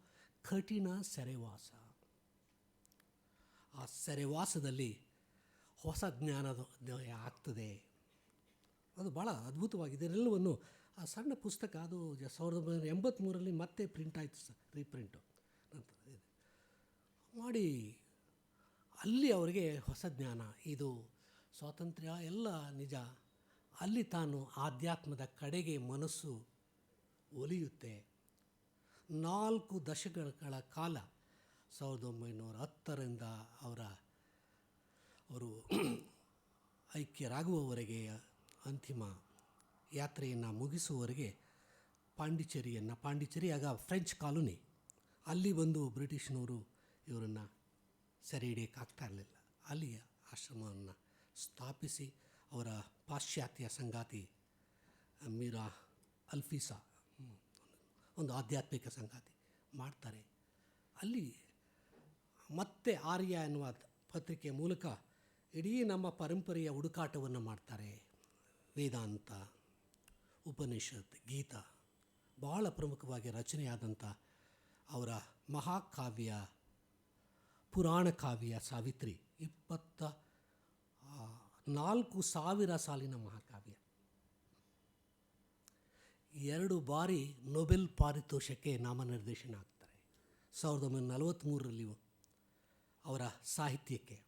ಕಠಿಣ ಸೆರೆವಾಸ. ಆ ಸೆರೆವಾಸದಲ್ಲಿ ಹೊಸ ಜ್ಞಾನೋದಯ ಆಗ್ತದೆ. ಅದು ಭಾಳ ಅದ್ಭುತವಾಗಿದೆ. ಇದೆಲ್ಲವನ್ನು ಆ ಸಣ್ಣ ಪುಸ್ತಕ, ಅದು 1983ರಲ್ಲಿ ಮತ್ತೆ ಪ್ರಿಂಟ್ ಆಯಿತು, ರೀಪ್ರಿಂಟು ನಂತರ ಮಾಡಿ. ಅಲ್ಲಿ ಅವರಿಗೆ ಹೊಸ ಜ್ಞಾನ, ಇದು ಸ್ವಾತಂತ್ರ್ಯ ಎಲ್ಲ ನಿಜ. ಅಲ್ಲಿ ತಾನು ಆಧ್ಯಾತ್ಮದ ಕಡೆಗೆ ಮನಸ್ಸು ಒಲಿಯುತ್ತೆ. 4 ದಶಕಗಳ ಕಾಲ 1910ರಿಂದ ಅವರು ಐಕ್ಯರಾಗುವವರೆಗೆ, ಅಂತಿಮ ಯಾತ್ರೆಯನ್ನು ಮುಗಿಸುವವರೆಗೆ ಪಾಂಡಿಚೇರಿ ಆಗ ಫ್ರೆಂಚ್ ಕಾಲೋನಿ, ಅಲ್ಲಿ ಬಂದು ಬ್ರಿಟಿಷ್ನವರು ಇವರನ್ನು ಸೆರೆ ಹಿಡಿಯೋಕ್ಕಾಗ್ತಾ ಇರಲಿಲ್ಲ. ಅಲ್ಲಿ ಆಶ್ರಮವನ್ನು ಸ್ಥಾಪಿಸಿ ಅವರ ಪಾಶ್ಚಾತ್ಯ ಸಂಗಾತಿ ಮೀರಾ ಅಲ್ಫೀಸಾ, ಒಂದು ಆಧ್ಯಾತ್ಮಿಕ ಸಂಗಾತಿ ಮಾಡ್ತಾರೆ. ಅಲ್ಲಿ ಮತ್ತೆ ಆರ್ಯ ಎನ್ನುವ ಪತ್ರಿಕೆಯ ಮೂಲಕ ಇಡೀ ನಮ್ಮ ಪರಂಪರೆಯ ಹುಡುಕಾಟವನ್ನು ಮಾಡ್ತಾರೆ. ವೇದಾಂತ, ಉಪನಿಷತ್, ಗೀತಾ, ಭಾಳ ಪ್ರಮುಖವಾಗಿ ರಚನೆಯಾದಂಥ ಅವರ ಮಹಾಕಾವ್ಯ, ಪುರಾಣ ಕಾವ್ಯ ಸಾವಿತ್ರಿ, 24,000 ಸಾಲಿನ ಮಹಾಕಾವ್ಯ. 2 ಬಾರಿ ನೊಬೆಲ್ ಪಾರಿತೋಷಕ್ಕೆ ನಾಮನಿರ್ದೇಶನ ಆಗ್ತಾರೆ. 1943ರಲ್ಲಿ ಅವರ ಸಾಹಿತ್ಯಕ್ಕೆ.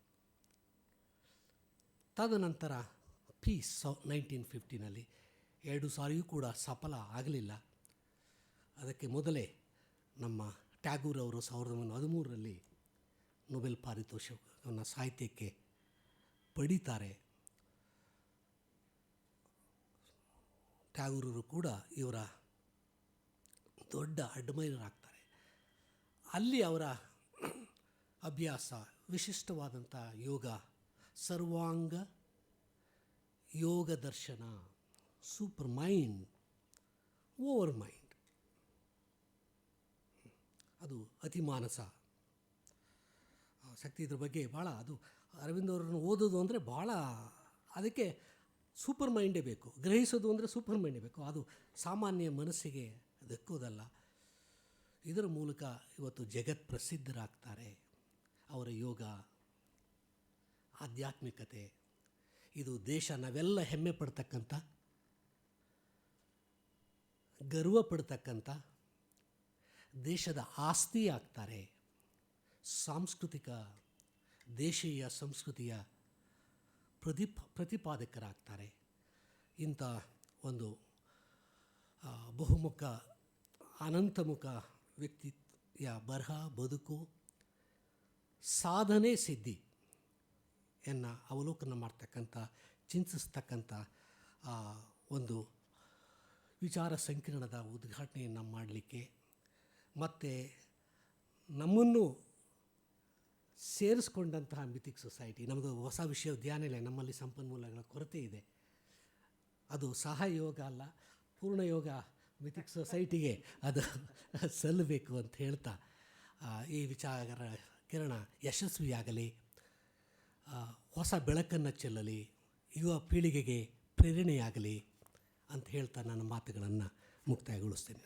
ತದನಂತರ ಪೀಸ್ 1950ನಲ್ಲಿ 2 ಸಾರಿಯೂ ಕೂಡ ಸಫಲ ಆಗಲಿಲ್ಲ. ಅದಕ್ಕೆ ಮೊದಲೇ ನಮ್ಮ ಟ್ಯಾಗೂರ್ ಅವರು 1913ರಲ್ಲಿ ನೊಬೆಲ್ ಪಾರಿತೋಷಕವನ್ನು ಸಾಹಿತ್ಯಕ್ಕೆ ಪಡೀತಾರೆ. ಟ್ಯಾಗೂರರು ಕೂಡ ಇವರ ದೊಡ್ಡ ಅಡ್ಮೈರರ್ ಆಗ್ತಾರೆ. ಅಲ್ಲಿ ಅವರ ಅಭ್ಯಾಸ ವಿಶಿಷ್ಟವಾದಂಥ ಯೋಗ, ಸರ್ವಾಂಗ ಯೋಗ ದರ್ಶನ, ಸೂಪರ್ ಮೈಂಡ್, ಓವರ್ ಮೈಂಡ್, ಅದು ಅತಿಮಾನಸ ಶಕ್ತಿ. ಇದ್ರ ಬಗ್ಗೆ ಭಾಳ, ಅದು ಅರವಿಂದ್ ಅವರನ್ನು ಓದೋದು ಅಂದರೆ ಭಾಳ, ಅದಕ್ಕೆ ಸೂಪರ್ ಮೈಂಡೇ ಬೇಕು. ಗ್ರಹಿಸೋದು ಅಂದರೆ ಸೂಪರ್ ಮೈಂಡೇ ಬೇಕು. ಅದು ಸಾಮಾನ್ಯ ಮನಸ್ಸಿಗೆ ದಕ್ಕೋದಲ್ಲ. ಇದರ ಮೂಲಕ ಇವತ್ತು ಜಗತ್ ಪ್ರಸಿದ್ಧರಾಗ್ತಾರೆ. ಅವರ ಯೋಗ ಆಧ್ಯಾತ್ಮಿಕತೆ, ಇದು ದೇಶ ನಾವೆಲ್ಲ ಹೆಮ್ಮೆ ಪಡ್ತಕ್ಕಂಥ, ಗರ್ವ ಪಡ್ತಕ್ಕಂಥ, ದೇಶದ ಆಸ್ತಿ ಆಗ್ತಾರೆ, ಸಾಂಸ್ಕೃತಿಕ ದೇಶೀಯ ಸಂಸ್ಕೃತಿಯ ಪ್ರತಿಪಾದಕರಾಗ್ತಾರೆ. ಇಂಥ ಒಂದು ಬಹುಮುಖ ಅನಂತಮುಖ ವ್ಯಕ್ತಿಯ ಬರಹ, ಬದುಕು, ಸಾಧನೆ, ಸಿದ್ಧಿಯನ್ನು ಅವಲೋಕನ ಮಾಡ್ತಕ್ಕಂಥ, ಚಿಂತಿಸ್ತಕ್ಕಂಥ ಒಂದು ವಿಚಾರ ಸಂಕಿರಣದ ಉದ್ಘಾಟನೆಯನ್ನು ಮಾಡಲಿಕ್ಕೆ ಮತ್ತು ನಮ್ಮನ್ನು ಸೇರಿಸ್ಕೊಂಡಂತಹ ಮಿಥಿಕ್ ಸೊಸೈಟಿ, ನಮ್ಮದು ಹೊಸ ವಿಶ್ವವಿದ್ಯಾನಿಲಯ, ನಮ್ಮಲ್ಲಿ ಸಂಪನ್ಮೂಲಗಳ ಕೊರತೆ ಇದೆ, ಅದು ಸಹಯೋಗ ಅಲ್ಲ, ಪೂರ್ಣಯೋಗ ಮಿಥಿಕ್ ಸೊಸೈಟಿಗೆ ಅದು ಸಲ್ಲಬೇಕು ಅಂತ ಹೇಳ್ತಾ, ಈ ವಿಚಾರ ಕಿರಣ ಯಶಸ್ವಿಯಾಗಲಿ, ಹೊಸ ಬೆಳಕನ್ನು ಚೆಲ್ಲಲಿ, ಯುವ ಪೀಳಿಗೆಗೆ ಪ್ರೇರಣೆಯಾಗಲಿ ಅಂತ ಹೇಳ್ತಾ ನನ್ನ ಮಾತುಗಳನ್ನು ಮುಕ್ತಾಯಗೊಳಿಸ್ತೇನೆ.